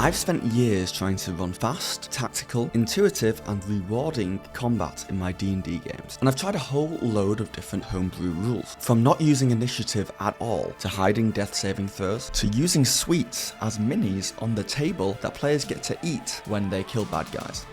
I've spent years trying to run fast, tactical, intuitive, and rewarding combat in my D&D games, and I've tried a whole load of different homebrew rules, from not using initiative at all, to hiding death saving throws, to using sweets as minis on the table that players get to eat when they kill bad guys.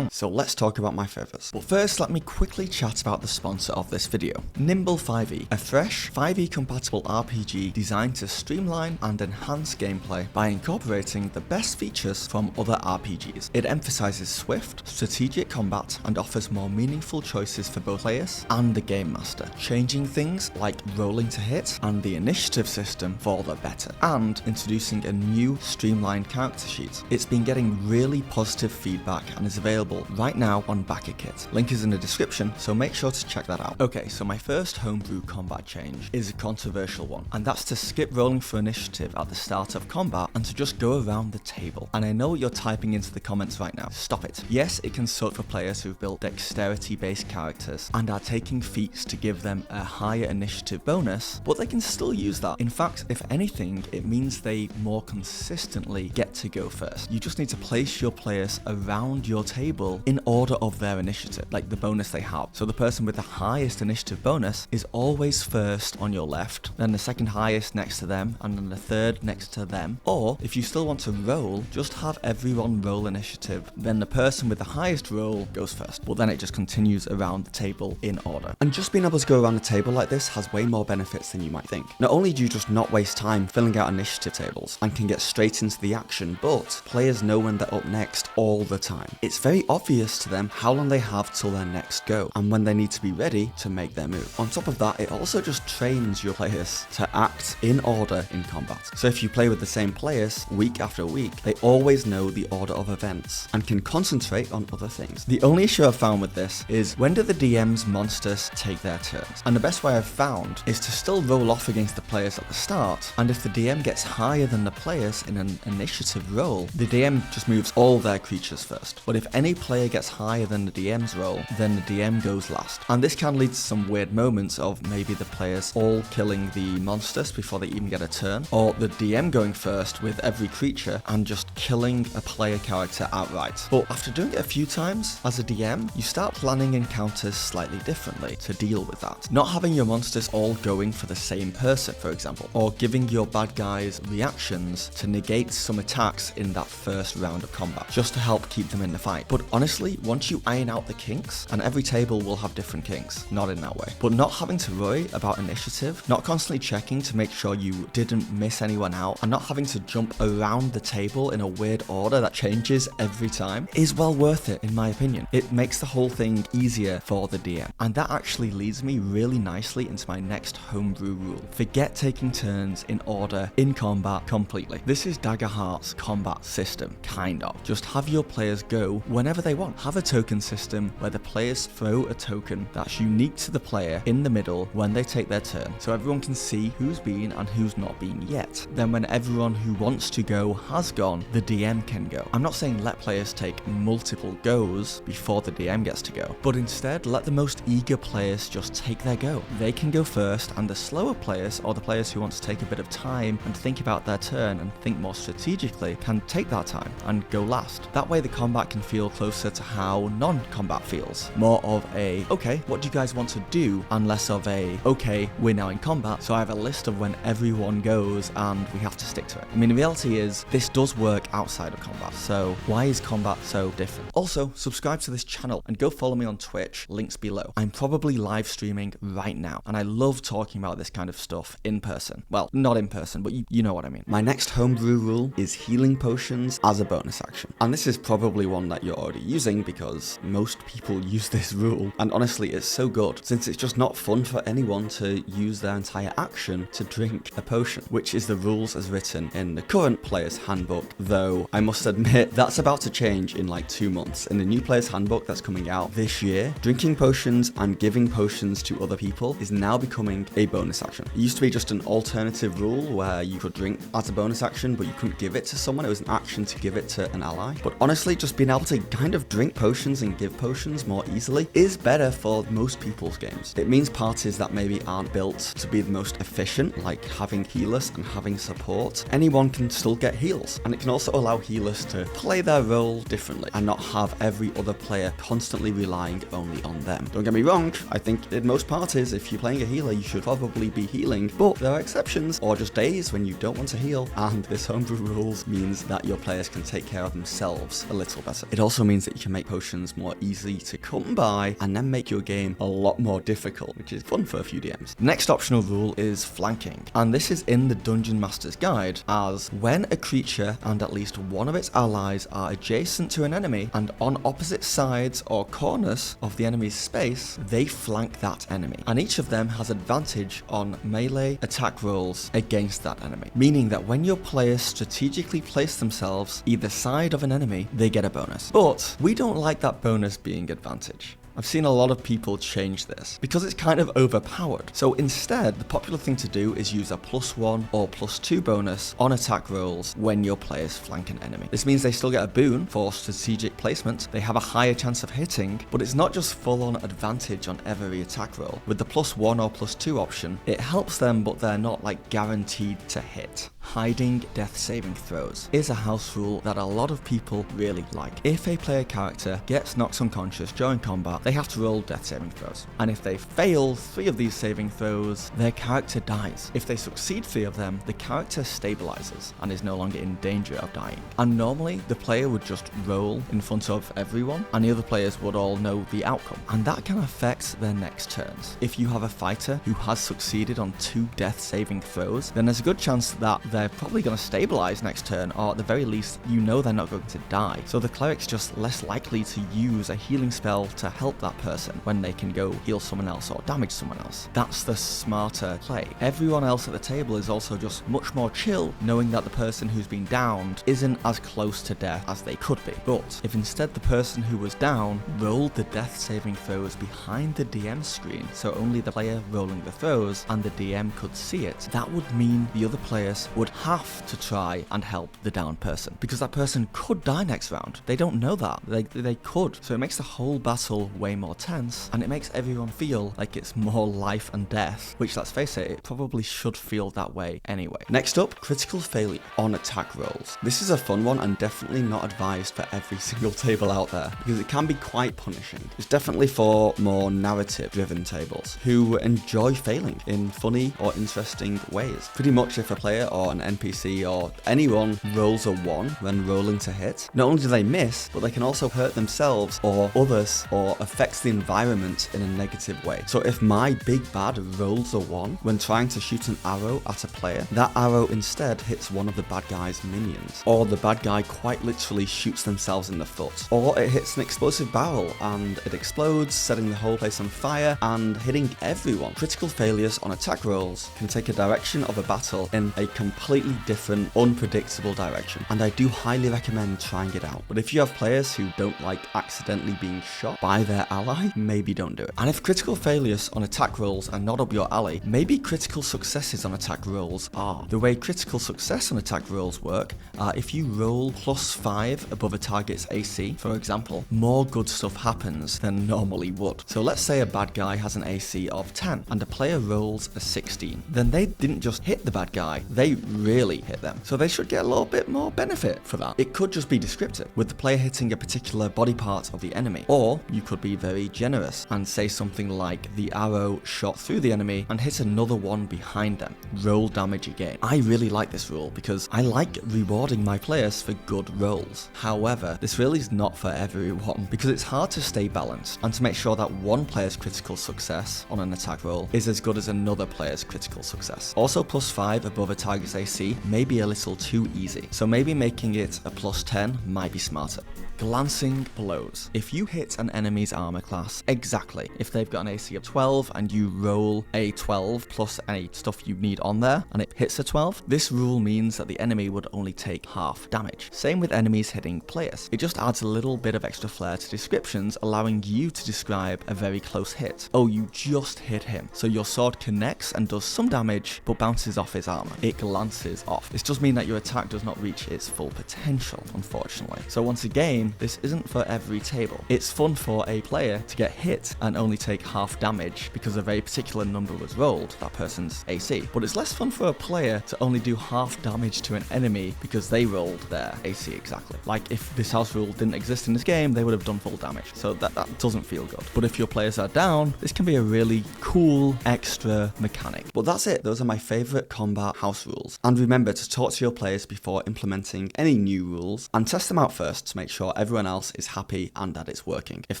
So let's talk about my favourites. But first, let me quickly chat about the sponsor of this video, Nimble 5e, a fresh 5e compatible RPG designed to streamline and enhance gameplay by incorporating the best features from other RPGs. It emphasises swift, strategic combat and offers more meaningful choices for both players and the game master, changing things like rolling to hit and the initiative system for the better, and introducing a new streamlined character sheet. It's been getting really positive feedback and is available right now on BackerKit. Link is in the description, so make sure to check that out. Okay, so my first homebrew combat change is a controversial one, and that's to skip rolling for initiative at the start of combat and to just go around the table. And I know what you're typing into the comments right now. Stop it. Yes, it can suck for players who've built dexterity-based characters and are taking feats to give them a higher initiative bonus, but they can still use that. In fact, if anything, it means they more consistently get to go first. You just need to place your players around your table in order of their initiative, like the bonus they have. So the person with the highest initiative bonus is always first on your left, then the second highest next to them, and then the third next to them. Or if you still want to roll, just have everyone roll initiative, then the person with the highest roll goes first. But then it just continues around the table in order. And just being able to go around the table like this has way more benefits than you might think. Not only do you just not waste time filling out initiative tables and can get straight into the action, but players know when they're up next all the time. It's very obvious to them how long they have till their next go and when they need to be ready to make their move. On top of that, it also just trains your players to act in order in combat. So if you play with the same players week after week, they always know the order of events and can concentrate on other things. The only issue I've found with this is, when do the DM's monsters take their turns? And the best way I've found is to still roll off against the players at the start, and if the DM gets higher than the players in an initiative roll, the DM just moves all their creatures first. But if any player gets higher than the DM's roll, then the DM goes last. And this can lead to some weird moments of maybe the players all killing the monsters before they even get a turn, or the DM going first with every creature and just killing a player character outright. But after doing it a few times as a DM, you start planning encounters slightly differently to deal with that. Not having your monsters all going for the same person, for example, or giving your bad guys reactions to negate some attacks in that first round of combat, just to help keep them in the fight. But honestly, once you iron out the kinks, and every table will have different kinks, not in that way, but not having to worry about initiative, not constantly checking to make sure you didn't miss anyone out, and not having to jump around the table in a weird order that changes every time, is well worth it in my opinion. It makes the whole thing easier for the DM. And that actually leads me really nicely into my next homebrew rule. Forget taking turns in order in combat completely. This is Daggerheart's combat system, kind of. Just have your players go whenever they want. Have a token system where the players throw a token that's unique to the player in the middle when they take their turn, so everyone can see who's been and who's not been yet. Then when everyone who wants to go has gone, the DM can go. I'm not saying let players take multiple goes before the DM gets to go, but instead let the most eager players just take their go. They can go first, and the slower players, or the players who want to take a bit of time and think about their turn and think more strategically, can take that time and go last. That way the combat can feel closer to how non-combat feels. More of a, okay, what do you guys want to do? And less of a, okay, we're now in combat, so I have a list of when everyone goes and we have to stick to it. I mean, the reality is, this does work outside of combat, so why is combat so different? Also, subscribe to this channel and go follow me on Twitch, links below. I'm probably live streaming right now, and I love talking about this kind of stuff in person. Well, not in person, but you know what I mean. My next homebrew rule is healing potions as a bonus action. And this is probably one that you're already using because most people use this rule, and honestly it's so good since it's just not fun for anyone to use their entire action to drink a potion, which is the rules as written in the current player's handbook, though I must admit that's about to change in like 2 months. In the new player's handbook that's coming out this year, drinking potions and giving potions to other people is now becoming a bonus action. It used to be just an alternative rule where you could drink as a bonus action but you couldn't give it to someone. It was an action to give it to an ally. But honestly, just being able to kind of drink potions and give potions more easily is better for most people's games. It means parties that maybe aren't built to be the most efficient, like having healers and having support, anyone can still get heals. And it can also allow healers to play their role differently and not have every other player constantly relying only on them. Don't get me wrong, I think in most parties, if you're playing a healer, you should probably be healing, but there are exceptions, or just days when you don't want to heal, and this homebrew rules means that your players can take care of themselves a little better. It also means that you can make potions more easy to come by and then make your game a lot more difficult, which is fun for a few DMs. The next optional rule is flanking, and this is in the Dungeon Master's Guide, as when a creature and at least one of its allies are adjacent to an enemy and on opposite sides or corners of the enemy's space, they flank that enemy, and each of them has advantage on melee attack rolls against that enemy, meaning that when your players strategically place themselves either side of an enemy, they get a bonus. But we don't like that bonus being advantage. I've seen a lot of people change this because it's kind of overpowered. So instead, the popular thing to do is use a +1 or +2 bonus on attack rolls when your players flank an enemy. This means they still get a boon for strategic placement, they have a higher chance of hitting, but it's not just full-on advantage on every attack roll. With the +1 or +2 option, it helps them, but they're not like guaranteed to hit. Hiding death saving throws is a house rule that a lot of people really like. If a player character gets knocked unconscious during combat, they have to roll death saving throws. And if they fail 3 of these saving throws, their character dies. If they succeed 3 of them, the character stabilizes and is no longer in danger of dying. And normally, the player would just roll in front of everyone, and the other players would all know the outcome. And that can affect their next turns. If you have a fighter who has succeeded on 2 death saving throws, then there's a good chance that they're probably going to stabilize next turn, or at the very least, you know they're not going to die. So the cleric's just less likely to use a healing spell to help that person when they can go heal someone else or damage someone else. That's the smarter play. Everyone else at the table is also just much more chill, knowing that the person who's been downed isn't as close to death as they could be. But if instead the person who was down rolled the death saving throws behind the DM screen, so only the player rolling the throws and the DM could see it, that would mean the other players would have to try and help the down person, because that person could die next round. They don't know that. They could. So it makes the whole battle way more tense, and it makes everyone feel like it's more life and death, which, let's face it probably should feel that way anyway. Next up, critical failure on attack rolls. This is a fun one and definitely not advised for every single table out there, because it can be quite punishing. It's definitely for more narrative driven tables who enjoy failing in funny or interesting ways. Pretty much if a player or an NPC or anyone rolls a 1 when rolling to hit, not only do they miss, but they can also hurt themselves or others or affect the environment in a negative way. So if my big bad rolls a 1 when trying to shoot an arrow at a player, that arrow instead hits one of the bad guy's minions, or the bad guy quite literally shoots themselves in the foot, or it hits an explosive barrel and it explodes, setting the whole place on fire and hitting everyone. Critical failures on attack rolls can take a direction of a battle in a completely different, unpredictable direction, and I do highly recommend trying it out. But if you have players who don't like accidentally being shot by their ally, maybe don't do it. And if critical failures on attack rolls are not up your alley, maybe critical successes on attack rolls are. The way critical success on attack rolls work are if you roll +5 above a target's AC, for example, more good stuff happens than normally would. So let's say a bad guy has an AC of 10 and a player rolls a 16. Then they didn't just hit the bad guy, they really hit them. So they should get a little bit more benefit for that. It could just be descriptive, with the player hitting a particular body part of the enemy. Or you could be very generous and say something like the arrow shot through the enemy and hit another one behind them. Roll damage again. I really like this rule because I like rewarding my players for good rolls. However, this really is not for everyone because it's hard to stay balanced and to make sure that one player's critical success on an attack roll is as good as another player's critical success. Also, +5 above a target's AC may be a little too easy, so maybe making it a +10 might be smarter. Glancing blows. If you hit an enemy's armor class exactly, if they've got an AC of 12 and you roll a 12 plus any stuff you need on there and it hits a 12, this rule means that the enemy would only take half damage. Same with enemies hitting players. It just adds a little bit of extra flair to descriptions, allowing you to describe a very close hit. Oh, you just hit him. So your sword connects and does some damage, but bounces off his armor. It glances off. This does mean that your attack does not reach its full potential, unfortunately. So once again, time, this isn't for every table. It's fun for a player to get hit and only take half damage because a very particular number was rolled, that person's AC. But it's less fun for a player to only do half damage to an enemy because they rolled their AC exactly. Like if this house rule didn't exist in this game, they would have done full damage. So that doesn't feel good. But if your players are down, this can be a really cool extra mechanic. But that's it. Those are my favourite combat house rules. And remember to talk to your players before implementing any new rules and test them out first to make sure everyone else is happy and that it's working. If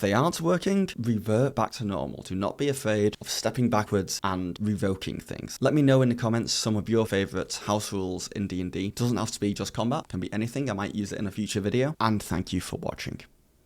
they aren't working, revert back to normal. Do not be afraid of stepping backwards and revoking things. Let me know in the comments some of your favourite house rules in D&D. Doesn't have to be just combat, can be anything. I might use it in a future video. And thank you for watching.